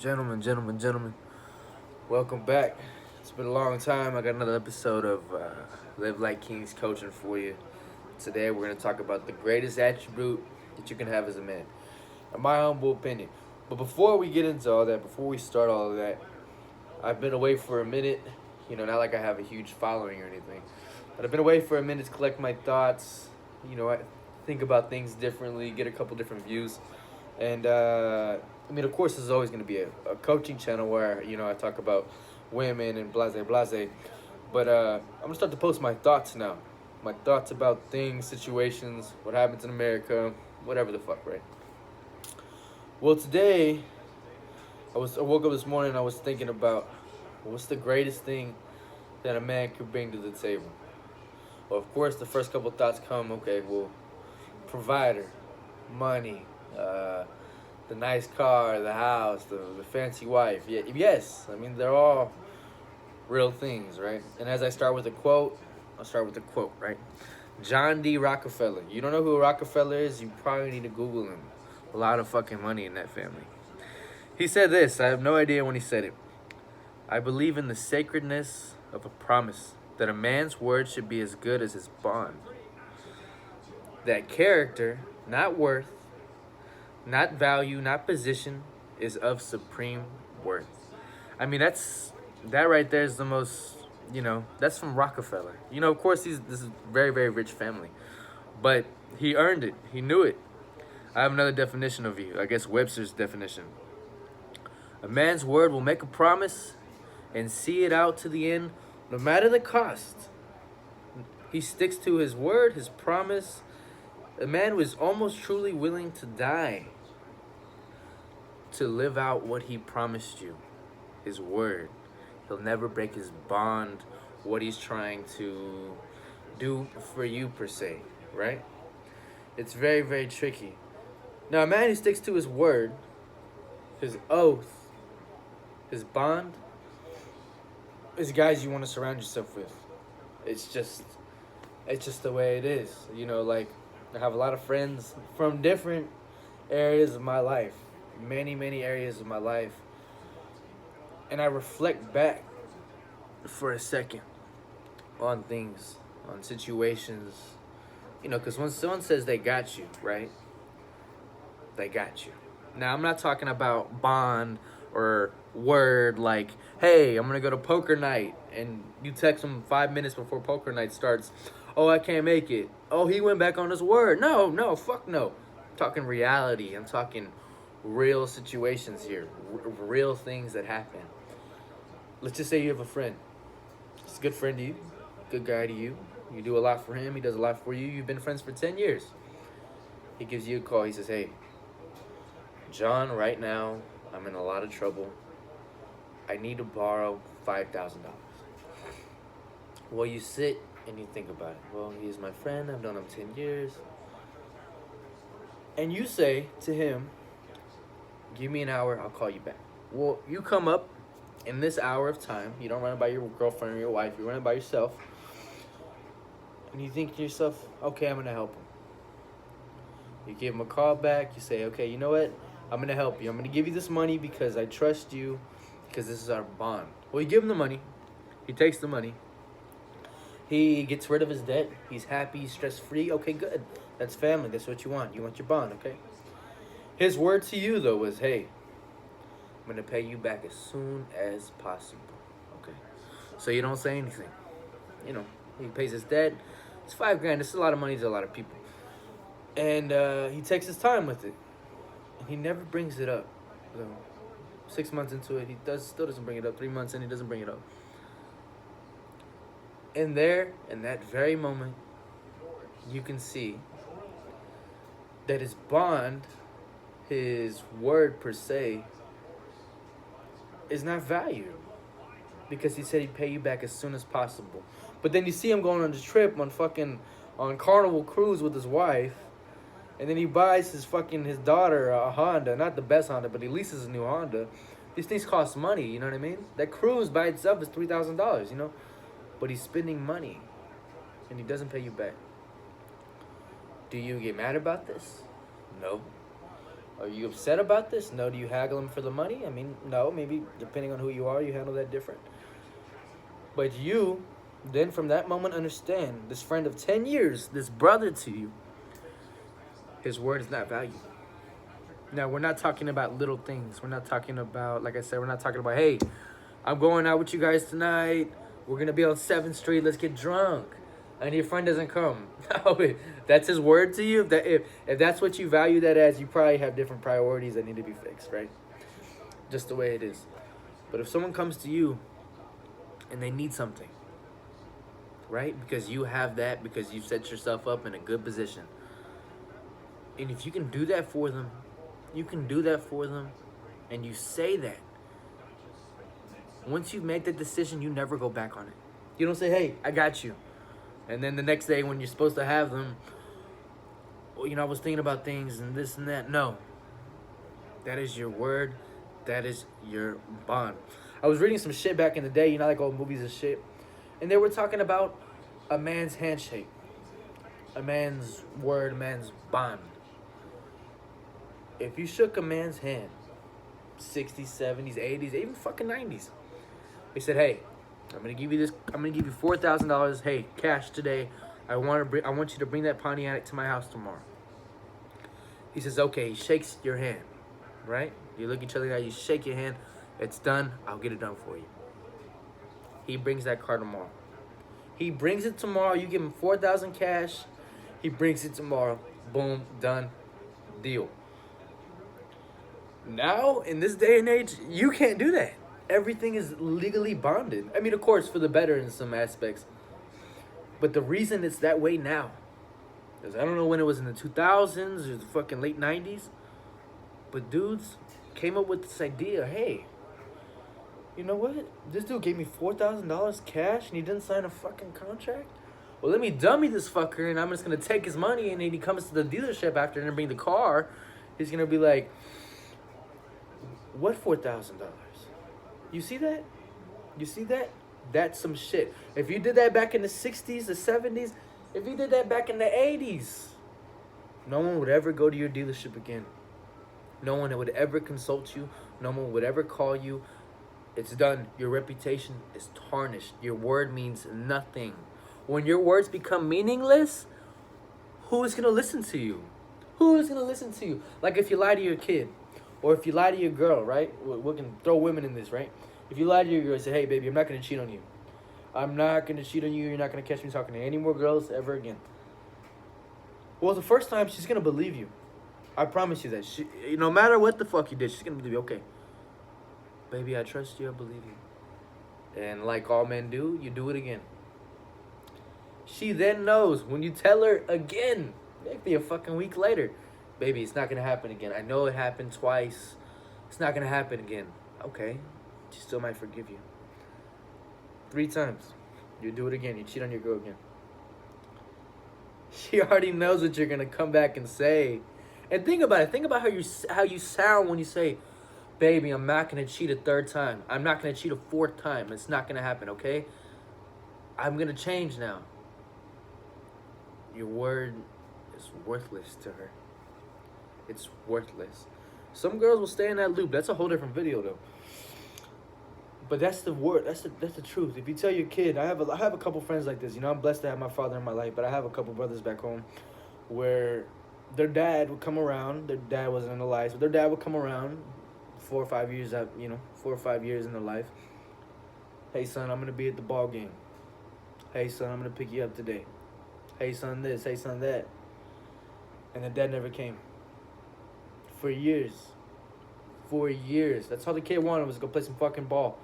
Gentlemen, welcome back. It's been a long time. I got another episode of Live Like Kings coaching for you. Today, we're going to talk about the greatest attribute that you can have as a man, in my humble opinion. But before we get into all that, before we start all of that, I've been away for a minute. Not like I have a huge following or anything, but I've been away for a minute to collect my thoughts. I think about things differently, get a couple different views. And of course, this is always going to be a coaching channel where I talk about women and blase. But I'm gonna start to post my thoughts now, my thoughts about things, situations, what happens in America, whatever the fuck, right? Well, today I woke up this morning and I was thinking about what's the greatest thing that a man could bring to the table. Well, of course, the first couple thoughts come. Okay, well, provider, money, the nice car, the house, the fancy wife. Yeah, yes, they're all real things, right? And as I start with a quote, I'll start with a quote, right? John D. Rockefeller. You don't know who Rockefeller is? You probably need to Google him. A lot of fucking money in that family. He said this. I have no idea when he said it. I believe in the sacredness of a promise that a man's word should be as good as his bond. That character, not worth, not value, not position, is of supreme worth. That right there is the most, that's from Rockefeller. Of course, this is a very, very rich family. But he earned it. He knew it. I have another definition of you. I guess Webster's definition. A man's word will make a promise and see it out to the end, no matter the cost. He sticks to his word, his promise. A man was almost truly willing to die to live out what he promised you, his word. He'll never break his bond, what he's trying to do for you, per se, right? It's very, very tricky. Now, a man who sticks to his word, his oath, his bond, is guys you want to surround yourself with. It's just the way it is. I have a lot of friends from different areas of my life, many, many areas of my life. And I reflect back for a second on things, on situations, because when someone says they got you, right? They got you. Now, I'm not talking about bond or word like, hey, I'm going to go to poker night, and you text them 5 minutes before poker night starts, oh, I can't make it. Oh, he went back on his word. No, fuck no. I'm talking reality. I'm talking real situations here, real things that happen. Let's just say you have a friend. He's a good friend to you, good guy to you. You do a lot for him. He does a lot for you. You've been friends for 10 years. He gives you a call. He says, hey, John, right now, I'm in a lot of trouble. I need to borrow $5,000. Well, you sit and you think about it. Well, he's my friend. I've known him 10 years. And you say to him, give me an hour. I'll call you back. Well, you come up in this hour of time. You don't run it by your girlfriend or your wife. You run it by yourself. And you think to yourself, okay, I'm going to help him. You give him a call back. You say, okay, you know what? I'm going to help you. I'm going to give you this money because I trust you, because this is our bond. Well, you give him the money. He takes the money. He gets rid of his debt. He's happy. He's stress-free. Okay, good. That's family. That's what you want. You want your bond, okay? His word to you, though, was, hey, I'm going to pay you back as soon as possible, okay? So you don't say anything. He pays his debt. It's $5,000. It's a lot of money to a lot of people. And he takes his time with it. And he never brings it up. So 6 months into it, he still doesn't bring it up. 3 months in, he doesn't bring it up. And there, in that very moment, you can see that his bond, his word per se, is not valued. Because he said he'd pay you back as soon as possible. But then you see him going on this trip on Carnival Cruise with his wife. And then he buys his daughter a Honda. Not the best Honda, but he leases a new Honda. These things cost money, you know what I mean? That cruise by itself is $3,000, But he's spending money. And he doesn't pay you back. Do you get mad about this? No. Are you upset about this? No. Do you haggle them for the money? I mean, no. Maybe depending on who you are, you handle that different. But you, then from that moment, understand this friend of 10 years, this brother to you, his word is not valued. Now, we're not talking about little things. We're not talking about, like I said, we're not talking about, hey, I'm going out with you guys tonight. We're going to be on 7th Street. Let's get drunk. And your friend doesn't come. No, that's his word to you. If that's what you value that as, you probably have different priorities that need to be fixed, right? Just the way it is. But if someone comes to you and they need something, right? Because you have that, because you've set yourself up in a good position. And if you can do that for them, you can do that for them, and you say that. Once you've made that decision, you never go back on it. You don't say, hey, I got you. And then the next day when you're supposed to have them, well, I was thinking about things and this and that. No. That is your word. That is your bond. I was reading some shit back in the day, like old movies and shit. And they were talking about a man's handshake. A man's word, a man's bond. If you shook a man's hand, 60s, 70s, 80s, even fucking 90s, he said, hey, I'm gonna give you this. I'm gonna give you $4,000. Hey, cash today. I want you to bring that Pontiac to my house tomorrow. He says, okay. He shakes your hand, right? You look at each other in the eye. You shake your hand. It's done. I'll get it done for you. He brings that car tomorrow. He brings it tomorrow. You give him $4,000 cash. He brings it tomorrow. Boom, done, deal. Now, in this day and age, you can't do that. Everything is legally bonded. I mean, of course, for the better in some aspects. But the reason it's that way now is, I don't know when it was in the 2000s or the fucking late 90s, but dudes came up with this idea, hey, you know what? This dude gave me $4,000 cash and he didn't sign a fucking contract? Well, let me dummy this fucker and I'm just going to take his money, and then he comes to the dealership after and bring the car. He's going to be like, what $4,000? You see that? You see that? That's some shit. If you did that back in the 60s, the 70s, if you did that back in the 80s, no one would ever go to your dealership again. No one would ever consult you. No one would ever call you. It's done. Your reputation is tarnished. Your word means nothing. When your words become meaningless, who is going to listen to you? Who is going to listen to you? Like if you lie to your kid. Or if you lie to your girl, right? We can throw women in this, right? If you lie to your girl and say, hey, baby, I'm not going to cheat on you. I'm not going to cheat on you. You're not going to catch me talking to any more girls ever again. Well, the first time, she's going to believe you. I promise you that. No matter what the fuck you did, she's going to believe you. Okay. Baby, I trust you. I believe you. And like all men do, you do it again. She then knows when you tell her again, maybe a fucking week later, baby, it's not going to happen again. I know it happened twice. It's not going to happen again. Okay. She still might forgive you. 3 times. You do it again. You cheat on your girl again. She already knows what you're going to come back and say. And think about it. Think about how you sound when you say, baby, I'm not going to cheat a 3rd time. I'm not going to cheat a 4th time. It's not going to happen, okay? I'm going to change now. Your word is worthless to her. It's worthless. Some girls will stay in that loop. That's a whole different video, though. But that's the word. That's the truth. If you tell your kid, I have a couple friends like this. I'm blessed to have my father in my life, but I have a couple brothers back home where their dad would come around. Their dad wasn't in their lives, but their dad would come around 4 or 5 years out, 4 or 5 years in their life. Hey, son, I'm going to be at the ball game. Hey, son, I'm going to pick you up today. Hey, son, this. Hey, son, that. And the dad never came. For years. For years. That's all the kid wanted, was to go play some fucking ball.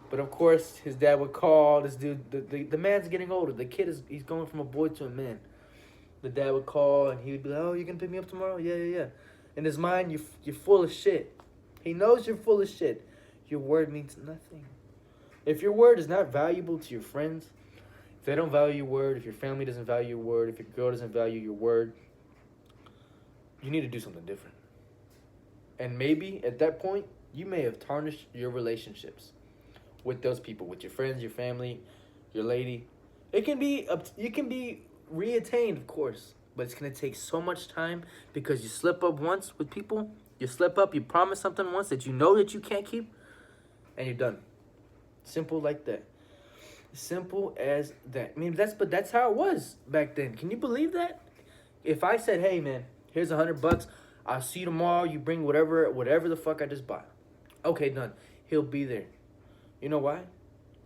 But of course, his dad would call. This dude, the man's getting older. The kid he's going from a boy to a man. The dad would call and he would be like, oh, you gonna pick me up tomorrow? Yeah. In his mind, you're full of shit. He knows you're full of shit. Your word means nothing. If your word is not valuable to your friends, if they don't value your word, if your family doesn't value your word, if your girl doesn't value your word, you need to do something different. And maybe at that point, you may have tarnished your relationships with those people, with your friends, your family, your lady. You can be reattained, of course, but it's going to take so much time because you slip up once with people. You slip up, you promise something once that you know that you can't keep, and you're done. Simple like that. Simple as that. I mean, that's how it was back then. Can you believe that? If I said, "Hey, man, here's $100. I'll see you tomorrow. You bring whatever the fuck I just bought." Okay, done. He'll be there. You know why?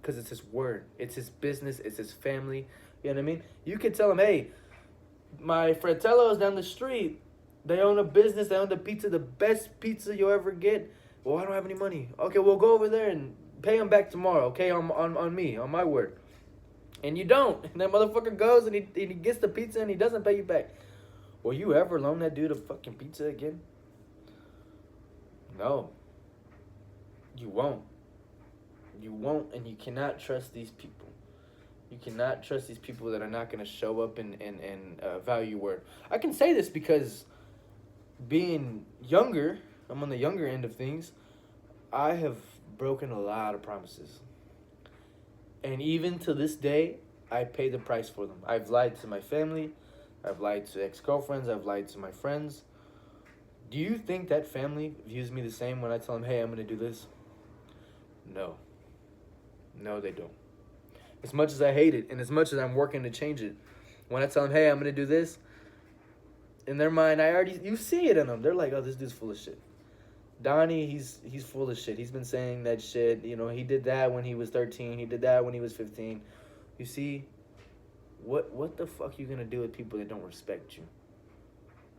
Because it's his word. It's his business. It's his family. You know what I mean? You could tell him, "Hey, my Fratello's down the street. They own a business. They own the pizza, the best pizza you'll ever get." "Well, I don't have any money." "Okay, we'll go over there and pay him back tomorrow." "Okay, on me, on my word." And you don't. And that motherfucker goes and he gets the pizza and he doesn't pay you back. Will you ever loan that dude a fucking pizza again? No. You won't. You won't, and you cannot trust these people. You cannot trust these people that are not going to show up and value your word. I can say this because being younger, I'm on the younger end of things, I have broken a lot of promises. And even to this day, I pay the price for them. I've lied to my family. I've lied to ex-girlfriends. I've lied to my friends. Do you think that family views me the same when I tell them, "Hey, I'm going to do this"? No. No, they don't. As much as I hate it and as much as I'm working to change it, when I tell them, "Hey, I'm going to do this," in their mind, you see it in them. They're like, "Oh, this dude's full of shit. Donnie, he's full of shit. He's been saying that shit. You know, he did that when he was 13. He did that when he was 15. You see, what the fuck you gonna do with people that don't respect you?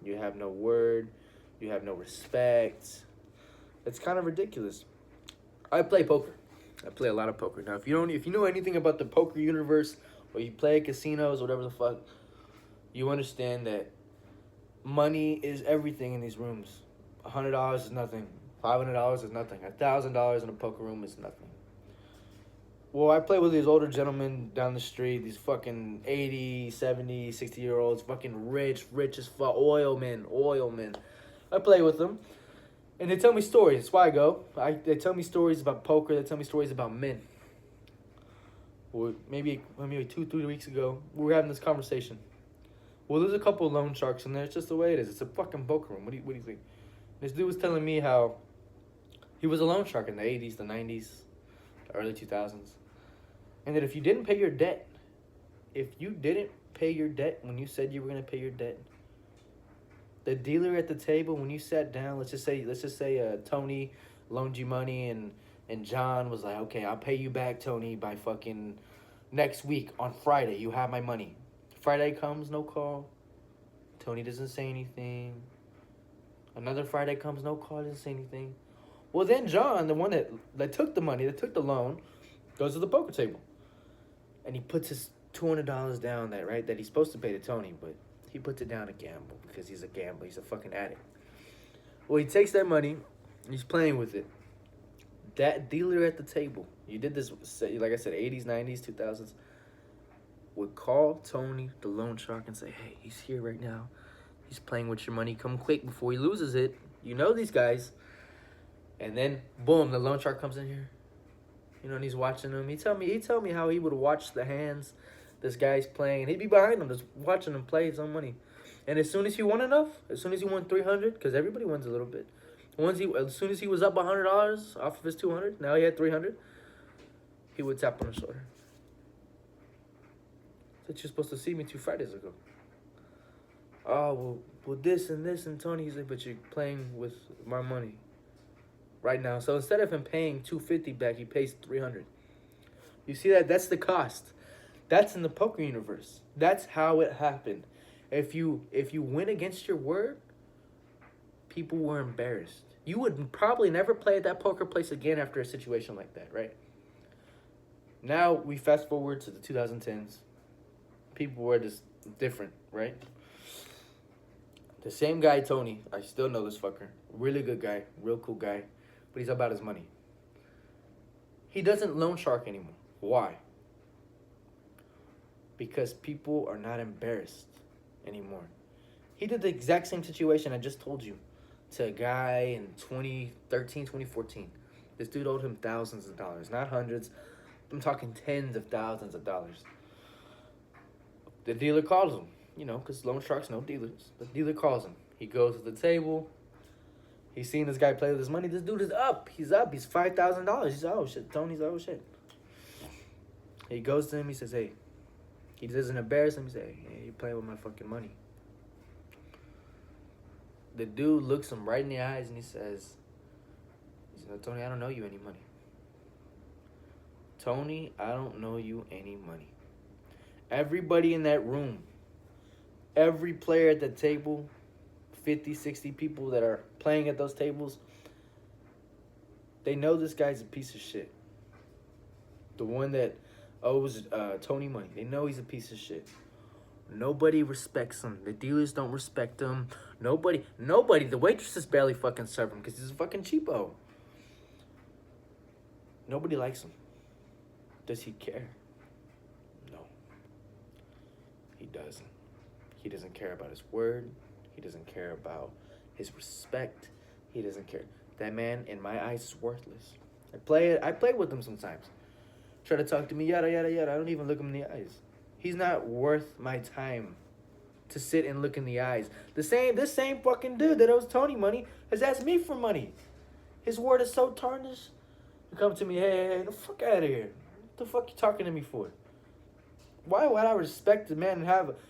You have no word. You have no respect. It's kind of ridiculous. I play poker. I play a lot of poker. Now, if you know anything about the poker universe, or you play at casinos, whatever the fuck, you understand that money is everything in these rooms. $100 is nothing. $500 is nothing. $1,000 in a poker room is nothing. Well, I play with these older gentlemen down the street, these fucking 80, 70, 60-year-olds, fucking rich as fuck, oil men. I play with them, and they tell me stories. That's why I go. They tell me stories about poker. They tell me stories about men. Well, maybe 2-3 weeks ago, we were having this conversation. Well, there's a couple of loan sharks in there. It's just the way it is. It's a fucking poker room. What do you think? This dude was telling me how he was a loan shark in the 80s, the 90s, the early 2000s. And that if you didn't pay your debt when you said you were going to pay your debt, the dealer at the table, when you sat down, let's just say Tony loaned you money and John was like, "Okay, I'll pay you back, Tony, by fucking next week on Friday. You have my money." Friday comes, no call. Tony doesn't say anything. Another Friday comes, no call, doesn't say anything. Well, then John, the one that took the money, that took the loan, goes to the poker table. And he puts his $200 down that he's supposed to pay to Tony, but he puts it down to gamble because he's a gambler. He's a fucking addict. Well, he takes that money and he's playing with it. That dealer at the table, you did this, like I said, 80s, 90s, 2000s, would call Tony, the loan shark, and say, "Hey, he's here right now. He's playing with your money. Come quick before he loses it. You know these guys." And then, boom, the loan shark comes in here. You know, and he's watching him. He tell me how he would watch the hands this guy's playing. He'd be behind him just watching him play his own money. And as soon as he won enough, as soon as he won 300, because everybody wins a little bit. As soon as he was up $100 off of his 200, now he had 300, he would tap on the shoulder. "Said you're supposed to see me 2 Fridays ago." "Oh, well, this and Tony." He's like, "But you're playing with my money right now." So instead of him paying $250 back, he pays $300. You see that? That's the cost. That's in the poker universe. That's how it happened. If you went against your word, people were embarrassed. You would probably never play at that poker place again after a situation like that, right? Now we fast forward to the 2010s. People were just different, right? The same guy, Tony, I still know this fucker. Really good guy, real cool guy, but he's about his money. He doesn't loan shark anymore. Why? Because people are not embarrassed anymore. He did the exact same situation I just told you to a guy in 2013, 2014. This dude owed him thousands of dollars, not hundreds. I'm talking tens of thousands of dollars. The dealer calls him. because loan sharks know dealers. The dealer calls him. He goes to the table. He's seen this guy play with his money. This dude is up. He's up. He's $5,000. He's oh shit. Tony's oh shit. He goes to him. He says, hey. He doesn't embarrass him. He says, hey, you playing with my fucking money. The dude looks him right in the eyes and he says, Tony, I don't know you any money. Tony, I don't know you any money. Everybody in that room, every player at the table, 50, 60 people that are playing at those tables, they know this guy's a piece of shit. The one that owes Tony money. They know he's a piece of shit. Nobody respects him. The dealers don't respect him. Nobody. The waitresses barely fucking serve him because he's a fucking cheapo. Nobody likes him. Does he care? No. He doesn't. He doesn't care about his word. He doesn't care about his respect. He doesn't care. That man, in my eyes, is worthless. I play with him sometimes. Try to talk to me, yada, yada, yada. I don't even look him in the eyes. He's not worth my time to sit and look in the eyes. This same fucking dude that owes Tony money has asked me for money. His word is so tarnished. You come to me, hey, the fuck out of here. What the fuck you talking to me for? Why would I respect the man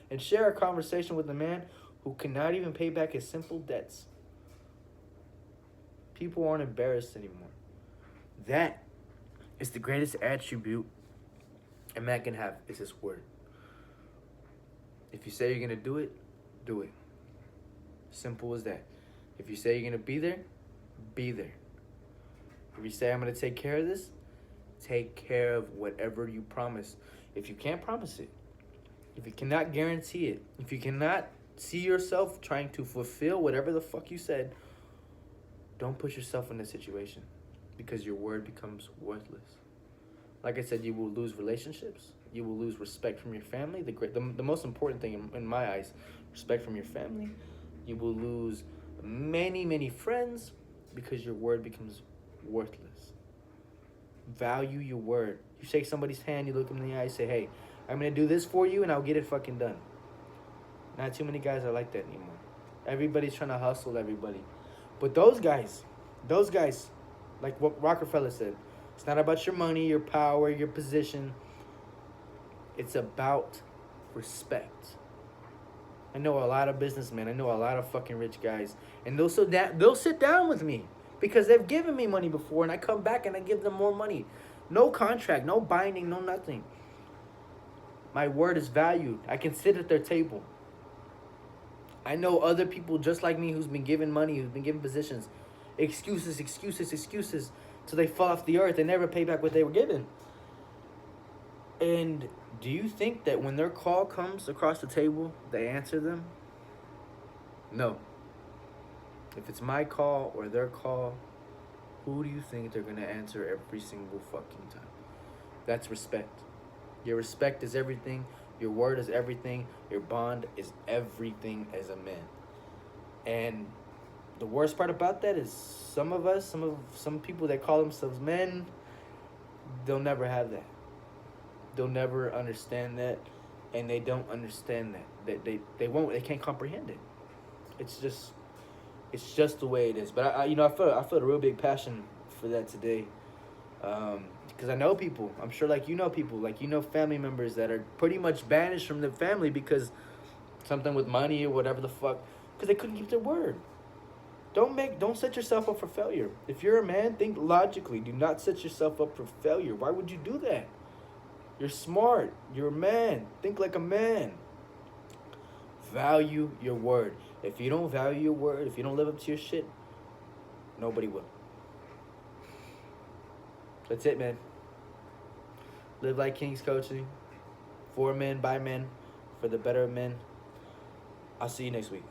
and share a conversation with the man who cannot even pay back his simple debts? People aren't embarrassed anymore. That is the greatest attribute a man can have, is his word. If you say you're going to do it, do it. Simple as that. If you say you're going to be there, be there. If you say I'm going to take care of this, take care of whatever you promise. If you can't promise it, if you cannot guarantee it, if you cannot see yourself trying to fulfill whatever the fuck you said, don't put yourself in this situation because your word becomes worthless. Like I said, you will lose relationships. You will lose respect from your family. The most important thing in my eyes, respect from your family. You will lose many, many friends because your word becomes worthless. Value your word. You shake somebody's hand, you look them in the eye, say, hey, I'm going to do this for you and I'll get it fucking done. Not too many guys are like that anymore. Everybody's trying to hustle everybody. But those guys, like what Rockefeller said, it's not about your money, your power, your position. It's about respect. I know a lot of businessmen. I know a lot of fucking rich guys. And they'll sit down with me because they've given me money before. And I come back and I give them more money. No contract, no binding, no nothing. My word is valued. I can sit at their table. I know other people just like me who's been given money, who's been given positions. Excuses, till they fall off the earth and never pay back what they were given. And do you think that when their call comes across the table, they answer them? No. If it's my call or their call, who do you think they're going to answer every single fucking time? That's respect. Your respect is everything. Your word is everything. Your bond is everything as a man. And the worst part about that is some people that call themselves men, they'll never have that. They'll never understand that, and they don't understand that. They can't comprehend it. It's just the way it is. But I felt a real big passion for that today. Because I know people, I'm sure people, family members that are pretty much banished from the family because something with money or whatever the fuck, because they couldn't keep their word. Don't set yourself up for failure. If you're a man, think logically. Do not set yourself up for failure. Why would you do that? You're smart. You're a man. Think like a man. Value your word. If you don't value your word, if you don't live up to your shit, nobody will. That's it, man. Live like Kings Coaching. For men, by men, for the better of men. I'll see you next week.